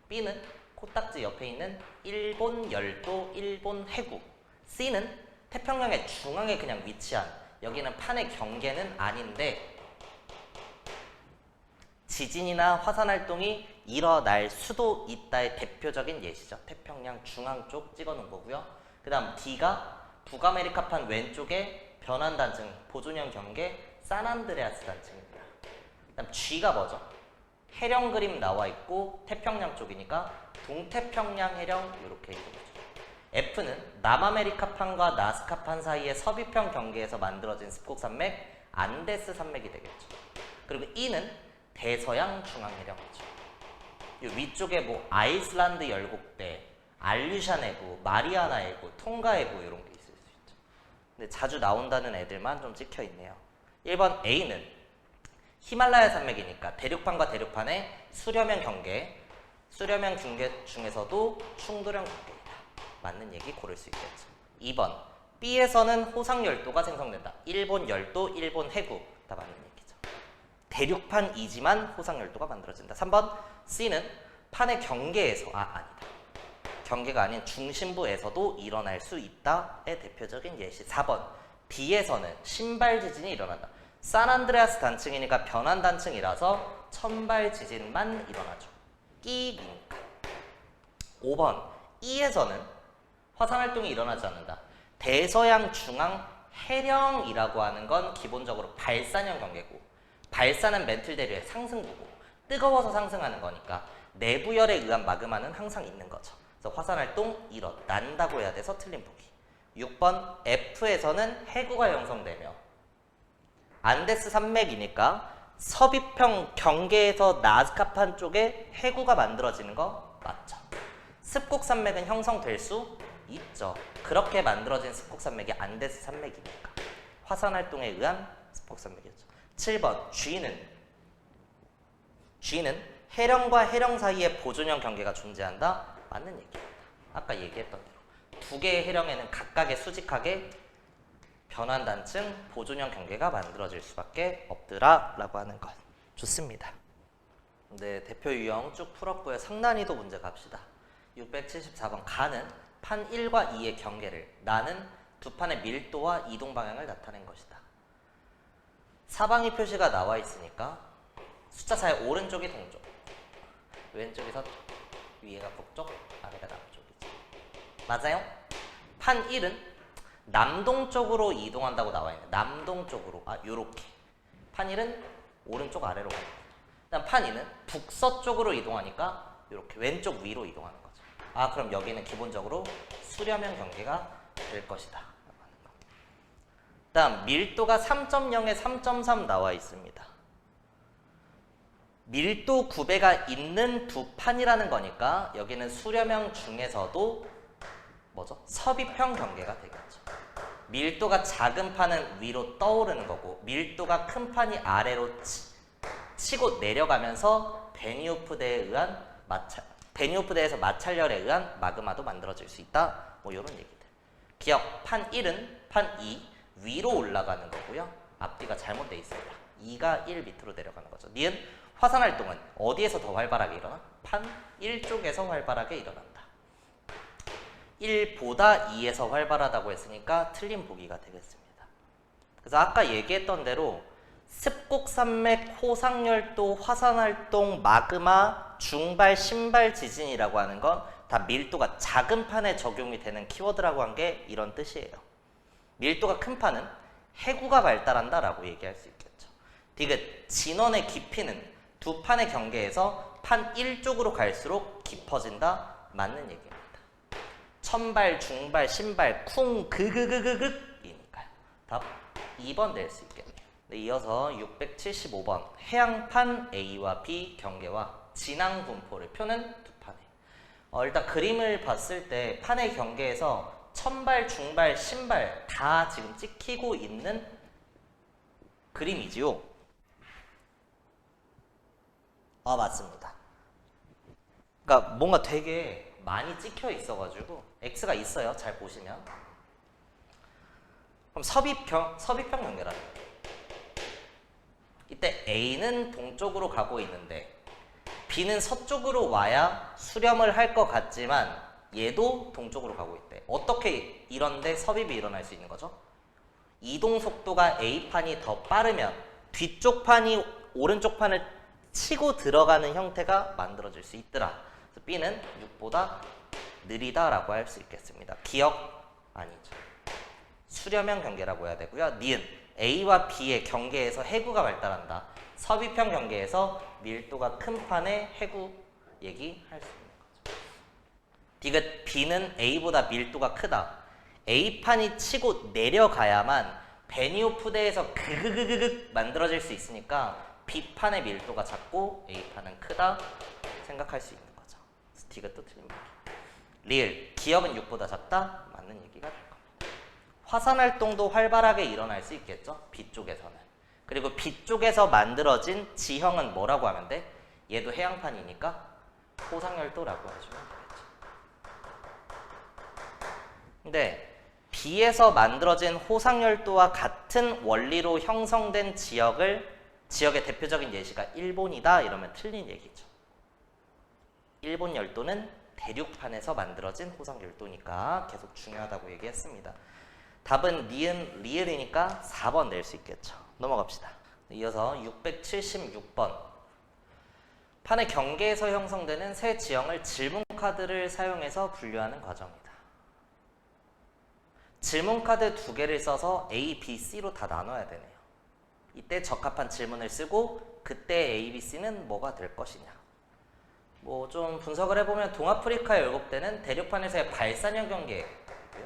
B는 코딱지 옆에 있는 일본 열도, 일본 해구. C는 태평양의 중앙에 그냥 위치한, 여기는 판의 경계는 아닌데 지진이나 화산 활동이 일어날 수도 있다의 대표적인 예시죠. 태평양 중앙 쪽 찍어놓은 거고요. 그 다음 D가 북아메리카판 왼쪽에 변환단층, 보존형 경계, 산안드레아스 단층입니다. 그 다음 G가 뭐죠? 해령 그림 나와 있고 태평양 쪽이니까 동태평양 해령 이렇게 있는 거죠. F는 남아메리카판과 나스카판 사이의 서비평 경계에서 만들어진 습곡산맥, 안데스 산맥이 되겠죠. 그리고 E는 대서양 중앙해령이죠. 이 위쪽에 뭐 아이슬란드 열곡대, 알류샨 해구, 마리아나 해구, 통가 해구 이런 게 있을 수 있죠. 근데 자주 나온다는 애들만 좀 찍혀 있네요. 1번 A는 히말라야 산맥이니까 대륙판과 대륙판의 수렴형 경계, 수렴형 경계 중에서도 충돌형 경계이다. 맞는 얘기 고를 수 있겠죠. 2번 B에서는 호상열도가 생성된다. 일본 열도, 일본 해구. 다 맞는 얘기죠. 대륙판이지만 호상열도가 만들어진다. 3번 C는 판의 경계에서, 아니다. 경계가 아닌 중심부에서도 일어날 수 있다의 대표적인 예시. 4번 D에서는 신발 지진이 일어난다. 산안드레아스 단층이니까 변환 단층이라서 천발 지진만 일어나죠. 끼니까. 5번 E에서는 화산 활동이 일어나지 않는다. 대서양 중앙 해령이라고 하는 건 기본적으로 발산형 경계고, 발산은 멘틀 대류의 상승부고 뜨거워서 상승하는 거니까 내부열에 의한 마그마는 항상 있는 거죠. 그래서 화산 활동 일어난다고 해야 돼서 틀린 보기. 6번 F에서는 해구가 형성되며 안데스 산맥이니까 서비평 경계에서 나스카판 쪽에 해구가 만들어지는 거 맞죠. 습곡산맥은 형성될 수 있죠. 그렇게 만들어진 습곡산맥이 안데스 산맥이니까 화산 활동에 의한 습곡산맥이었죠. 7번 G는 해령과 해령 사이에 보존형 경계가 존재한다. 맞는 얘기입니다. 아까 얘기했던 대로 두 개의 해령에는 각각의 수직하게 변환단층, 보존형 경계가 만들어질 수밖에 없더라 라고 하는 것. 좋습니다. 네, 대표 유형 쭉 풀었고요. 상난이도 문제 갑시다. 674번 가는 판 1과 2의 경계를, 나는 두 판의 밀도와 이동 방향을 나타낸 것이다. 사방이 표시가 나와 있으니까 숫자 4의 오른쪽이 동쪽, 왼쪽이 서쪽, 위에가 북쪽, 아래가 남쪽이지. 맞아요? 판 1은 남동쪽으로 이동한다고 나와 있네. 남동쪽으로, 요렇게. 판 1은 오른쪽 아래로 가는 거죠. 그다음 판 2는 북서쪽으로 이동하니까 요렇게 왼쪽 위로 이동하는 거죠. 그럼 여기는 기본적으로 수렴형 경계가 될 것이다. 다음 밀도가 3.0에 3.3 나와 있습니다. 밀도 9배가 있는 두 판이라는 거니까 여기는 수렴형 중에서도 뭐죠? 서비평 경계가 되겠죠. 밀도가 작은 판은 위로 떠오르는 거고 밀도가 큰 판이 아래로 치고 내려가면서 베니오프대에서 마찰열에 의한 마그마도 만들어질 수 있다. 뭐 이런 얘기들. 기억, 판 1은 판 2 위로 올라가는 거고요. 앞뒤가 잘못되어 있습니다. 2가 1 밑으로 내려가는 거죠. 니은 화산 활동은 어디에서 더 활발하게 일어나? 판 1쪽에서 활발하게 일어난다. 1보다 2에서 활발하다고 했으니까 틀린 보기가 되겠습니다. 그래서 아까 얘기했던 대로 습곡산맥, 호상열도, 화산활동, 마그마, 중발, 신발 지진이라고 하는 건 다 밀도가 작은 판에 적용이 되는 키워드라고 한 게 이런 뜻이에요. 밀도가 큰 판은 해구가 발달한다 라고 얘기할 수 있겠죠. 디귿, 진원의 깊이는 두 판의 경계에서 판 1쪽으로 갈수록 깊어진다. 맞는 얘기입니다. 천발, 중발, 신발, 쿵, 이니까요. 답 2번 낼 수 있겠네요. 네, 이어서 675번 해양판 A와 B 경계와 진앙 분포를 표는 두 판에. 일단 그림을 봤을 때 판의 경계에서 천발, 중발, 신발 다 지금 찍히고 있는 그림이지요. 맞습니다. 그러니까 뭔가 되게 많이 찍혀 있어가지고 X가 있어요. 잘 보시면. 그럼 섭입형 경계라는 거예요. 이때 A는 동쪽으로 가고 있는데 B는 서쪽으로 와야 수렴을 할 것 같지만 얘도 동쪽으로 가고 있대. 어떻게 이런데 섭입이 일어날 수 있는 거죠? 이동 속도가 A판이 더 빠르면 뒤쪽 판이 오른쪽 판을 치고 들어가는 형태가 만들어질 수 있더라. 그래서 B는 6보다 느리다라고 할 수 있겠습니다. 기억? 아니죠. 수렴형 경계라고 해야 되고요. 니은 A와 B의 경계에서 해구가 발달한다. 섭입형 경계에서 밀도가 큰 판의 해구 얘기할 수 있는 거죠. 디귿 B는 A보다 밀도가 크다. A판이 치고 내려가야만 베니오프대에서 그그그그그 만들어질 수 있으니까 B판의 밀도가 작고 A판은 크다 생각할 수 있는 거죠. 디귿도 틀린 거죠. 리을 기억은 6보다 작다? 맞는 얘기가 될 겁니다. 화산 활동도 활발하게 일어날 수 있겠죠? B 쪽에서는. 그리고 B 쪽에서 만들어진 지형은 뭐라고 하면 돼? 얘도 해양판이니까 호상열도라고 해주면 되겠죠. 근데 B에서 만들어진 호상열도와 같은 원리로 형성된 지역의 대표적인 예시가 일본이다 이러면 틀린 얘기죠. 일본 열도는 대륙판에서 만들어진 호상열도니까 계속 중요하다고 얘기했습니다. 답은 니은 리을이니까 4번 낼 수 있겠죠. 넘어갑시다. 이어서 676번. 판의 경계에서 형성되는 새 지형을 질문카드를 사용해서 분류하는 과정이다. 질문카드 2개를 써서 A, B, C로 다 나눠야 되네요. 이때 적합한 질문을 쓰고 그때 A, B, C는 뭐가 될 것이냐. 뭐 좀 분석을 해보면 동아프리카 열곡대는 대륙판에서의 발산형 경계고요.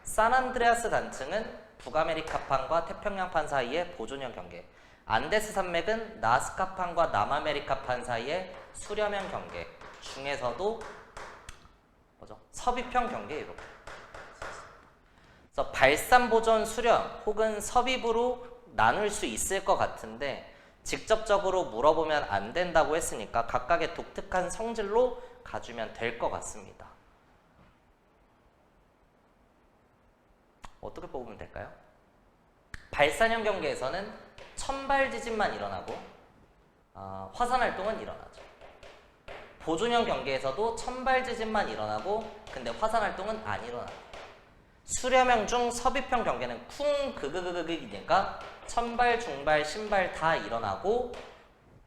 산안드레아스 단층은 북아메리카판과 태평양판 사이의 보존형 경계, 안데스 산맥은 나스카판과 남아메리카판 사이의 수렴형 경계 중에서도 뭐죠? 섭입형 경계 이렇게. 그래서 발산, 보존, 수렴 혹은 섭입으로 나눌 수 있을 것 같은데 직접적으로 물어보면 안 된다고 했으니까 각각의 독특한 성질로 가주면 될 것 같습니다. 어떻게 뽑으면 될까요? 발산형 경계에서는 천발 지진만 일어나고 화산 활동은 일어나죠. 보존형 경계에서도 천발 지진만 일어나고 근데 화산 활동은 안 일어나요. 수렴형 중 섭입형 경계는 쿵 그그그그이니까 천발, 중발, 신발 다 일어나고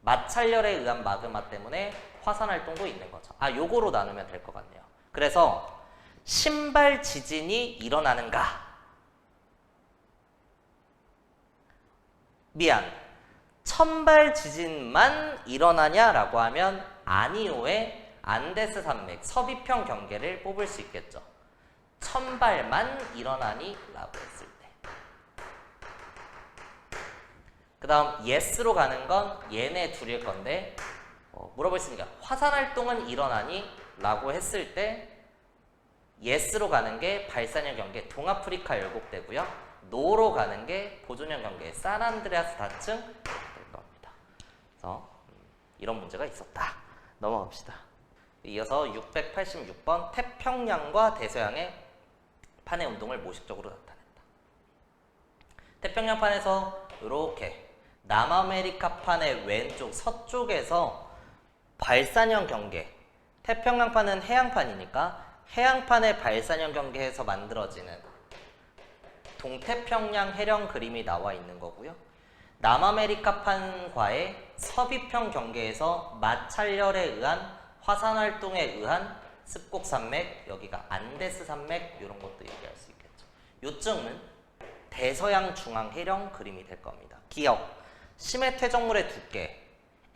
마찰열에 의한 마그마 때문에 화산 활동도 있는 거죠. 요거로 나누면 될 것 같네요. 그래서 신발 지진이 일어나는가? 천발 지진만 일어나냐라고 하면 아니오의 안데스 산맥 섭입형 경계를 뽑을 수 있겠죠. 천발만 일어나니? 라고 했을 때. 그 다음 yes로 가는 건 얘네 둘일 건데 물어볼 수 있으니까 화산 활동은 일어나니? 라고 했을 때 yes로 가는 게 발산형 경계 동아프리카 열곡대고요. no로 가는 게 보존형 경계 산안드레아스 단층 될 겁니다. 그래서 이런 문제가 있었다. 넘어갑시다. 이어서 686번 태평양과 대서양의 판의 운동을 모식적으로 나타낸다. 태평양판에서 이렇게 남아메리카판의 왼쪽 서쪽에서 발산형 경계, 태평양판은 해양판이니까 해양판의 발산형 경계에서 만들어지는 동태평양 해령 그림이 나와 있는 거고요. 남아메리카판과의 섭입형 경계에서 마찰열에 의한 화산 활동에 의한 습곡 산맥, 여기가 안데스 산맥 이런 것도 얘기할 수 있겠죠. 요쯤은 대서양 중앙 해령 그림이 될 겁니다. 기억, 심해 퇴적물의 두께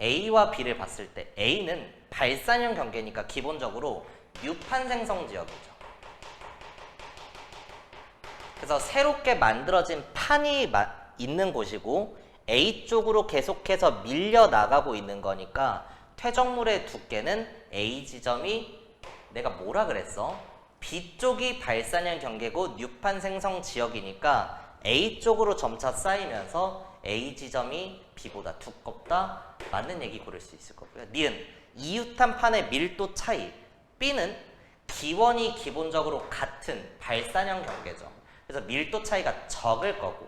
A와 B를 봤을 때 A는 발산형 경계니까 기본적으로 유판 생성 지역이죠. 그래서 새롭게 만들어진 판이 있는 곳이고 A 쪽으로 계속해서 밀려 나가고 있는 거니까 퇴적물의 두께는 A 지점이 내가 뭐라 그랬어? B 쪽이 발산형 경계고 뉴판 생성 지역이니까 A 쪽으로 점차 쌓이면서 A 지점이 B보다 두껍다. 맞는 얘기 고를 수 있을 거고요. 니은 이유탄 판의 밀도 차이. B는 기원이 기본적으로 같은 발산형 경계죠. 그래서 밀도 차이가 적을 거고,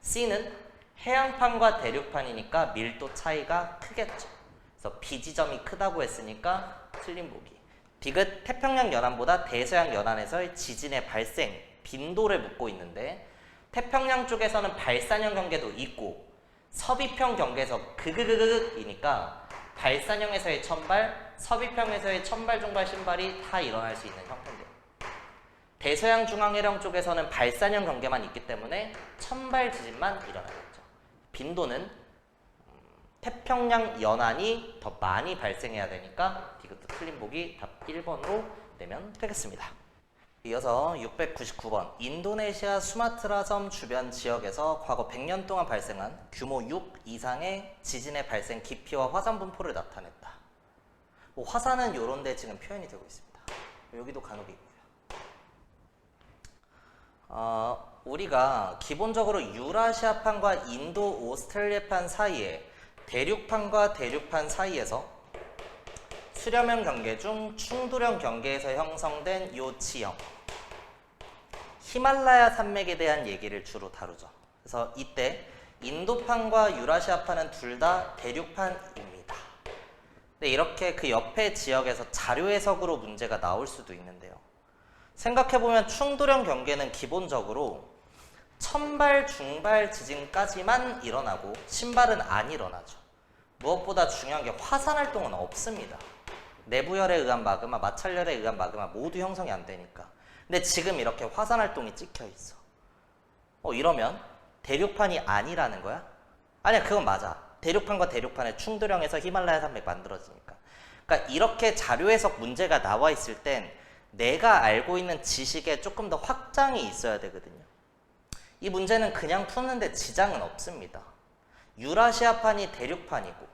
C는 해양판과 대륙판이니까 밀도 차이가 크겠죠. 그래서 B 지점이 크다고 했으니까 틀린 보기. 디귿 태평양 연안보다 대서양 연안에서의 지진의 발생 빈도를 묻고 있는데, 태평양 쪽에서는 발산형 경계도 있고 서비평 경계에서 그그그그이니까 발산형에서의 천발, 서비평에서의 천발, 중발, 신발이 다 일어날 수 있는 형태인데요. 대서양 중앙해령 쪽에서는 발산형 경계만 있기 때문에 천발 지진만 일어나겠죠. 빈도는 태평양 연안이 더 많이 발생해야 되니까 디귿도 틀린 보기 답 1번으로 내면 되겠습니다. 이어서 699번 인도네시아 수마트라 섬 주변 지역에서 과거 100년 동안 발생한 규모 6 이상의 지진의 발생 깊이와 화산 분포를 나타냈다. 화산은 요런 데 지금 표현이 되고 있습니다. 여기도 간혹 있고요. 우리가 기본적으로 유라시아판과 인도 오스트레일리아판 사이에 대륙판과 대륙판 사이에서 수렴형 경계 중 충돌형 경계에서 형성된 요 지형, 히말라야 산맥에 대한 얘기를 주로 다루죠. 그래서 이때 인도판과 유라시아판은 둘 다 대륙판입니다. 근데 이렇게 그 옆에 지역에서 자료 해석으로 문제가 나올 수도 있는데요. 생각해보면 충돌형 경계는 기본적으로 천발, 중발 지진까지만 일어나고 신발은 안 일어나죠. 무엇보다 중요한 게 화산 활동은 없습니다. 내부열에 의한 마그마, 마찰열에 의한 마그마 모두 형성이 안 되니까. 근데 지금 이렇게 화산 활동이 찍혀 있어. 이러면 대륙판이 아니라는 거야? 아니야, 그건 맞아. 대륙판과 대륙판의 충돌형에서 히말라야 산맥 만들어지니까. 그러니까 이렇게 자료 해석 문제가 나와 있을 땐 내가 알고 있는 지식에 조금 더 확장이 있어야 되거든요. 이 문제는 그냥 푸는데 지장은 없습니다. 유라시아판이 대륙판이고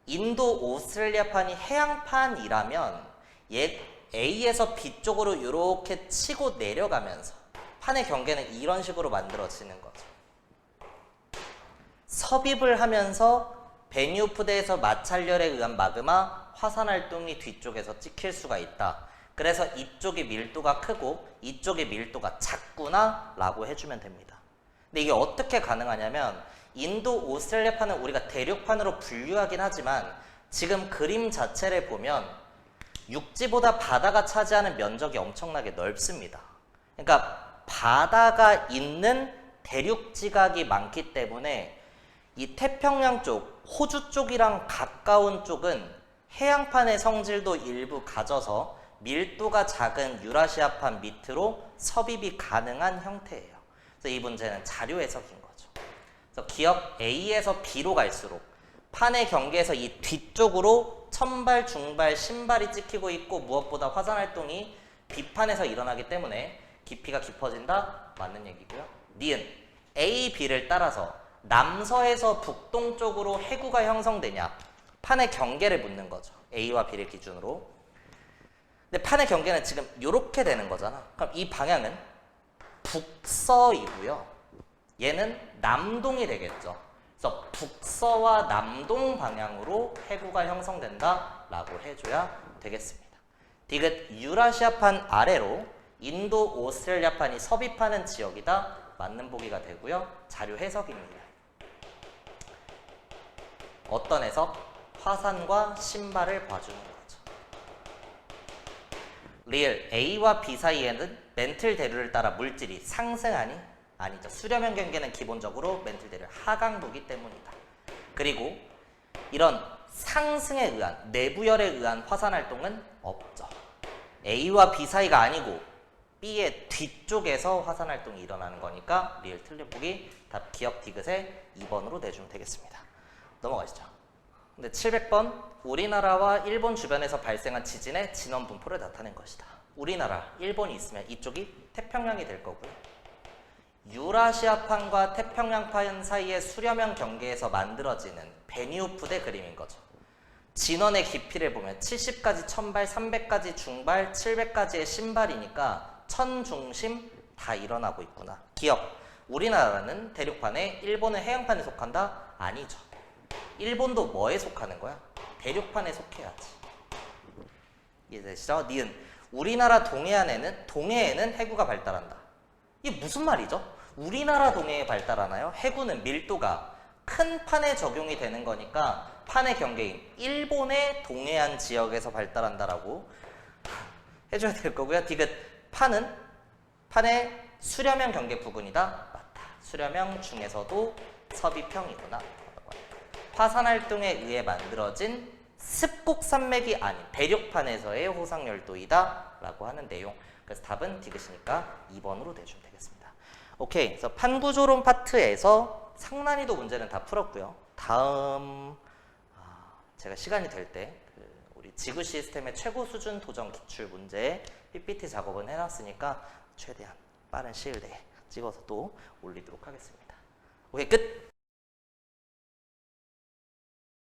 인도 오스트레일리아판이 해양판이라면 A에서 B 쪽으로 이렇게 치고 내려가면서 판의 경계는 이런 식으로 만들어지는 거죠. 섭입을 하면서 베니우프대에서 마찰열에 의한 마그마, 화산 활동이 뒤쪽에서 찍힐 수가 있다. 그래서 이쪽이 밀도가 크고 이쪽이 밀도가 작구나 라고 해주면 됩니다. 근데 이게 어떻게 가능하냐면 인도 오스트레일리아판은 우리가 대륙판으로 분류하긴 하지만 지금 그림 자체를 보면 육지보다 바다가 차지하는 면적이 엄청나게 넓습니다. 그러니까 바다가 있는 대륙 지각이 많기 때문에 이 태평양 쪽, 호주 쪽이랑 가까운 쪽은 해양판의 성질도 일부 가져서 밀도가 작은 유라시아판 밑으로 섭입이 가능한 형태예요. 그래서 이 문제는 자료 해석인 거죠. 그래서 기억 A에서 B로 갈수록 판의 경계에서 이 뒤쪽으로 천발, 중발, 신발이 찍히고 있고 무엇보다 화산 활동이 B판에서 일어나기 때문에 깊이가 깊어진다? 맞는 얘기고요. 니은 A, B를 따라서 남서에서 북동쪽으로 해구가 형성되냐? 판의 경계를 묻는 거죠. A와 B를 기준으로. 근데 판의 경계는 지금 이렇게 되는 거잖아. 그럼 이 방향은 북서이고요. 얘는 남동이 되겠죠. 그래서 북서와 남동 방향으로 해구가 형성된다 라고 해줘야 되겠습니다. 디귿 유라시아판 아래로 인도 오스트레일리아판이 섭입하는 지역이다. 맞는 보기가 되고요. 자료 해석입니다. 어떤 해석? 화산과 신발을 봐주는 거죠. 리을 A와 B 사이에는 멘틀 대류를 따라 물질이 상승하니? 아니죠. 수렴형 경계는 기본적으로 멘틀 대류 하강도기 때문이다. 그리고 이런 상승에 의한 내부열에 의한 화산 활동은 없죠. A와 B 사이가 아니고 B의 뒤쪽에서 화산 활동이 일어나는 거니까 리을 틀린 보기 답 기억 디귿에 2번으로 내주면 되겠습니다. 넘어가시죠. 근데 700번 우리나라와 일본 주변에서 발생한 지진의 진원 분포를 나타낸 것이다. 우리나라, 일본이 있으면 이쪽이 태평양이 될 거고요. 유라시아판과 태평양판 사이의 수렴형 경계에서 만들어지는 베니우프대 그림인 거죠. 진원의 깊이를 보면 70까지 천발, 300까지 중발, 700까지의 신발이니까 천중심 다 일어나고 있구나. 기억, 우리나라는 대륙판에 일본은 해양판에 속한다? 아니죠. 일본도 뭐에 속하는 거야? 대륙판에 속해야지. 이해되시죠? 니은 우리나라 동해에는 해구가 발달한다. 이게 무슨 말이죠? 우리나라 동해에 발달하나요? 해구는 밀도가 큰 판에 적용이 되는 거니까 판의 경계인 일본의 동해안 지역에서 발달한다라고 해줘야 될 거고요. 디귿 판은 판의 수렴형 경계 부근이다. 맞다. 수렴형 중에서도 서비평이구나. 화산 활동에 의해 만들어진 습곡 산맥이 아닌 대륙판에서의 호상 열도이다 라고 하는 내용. 그래서 답은 디귿이니까 2번으로 내주면 되겠습니다. 오케이. 그래서 판구조론 파트에서 상난이도 문제는 다 풀었고요. 다음 제가 시간이 될 때 우리 지구 시스템의 최고 수준 도전 기출 문제 PPT 작업은 해놨으니까 최대한 빠른 시일 내에 찍어서 또 올리도록 하겠습니다. 오케이, 끝!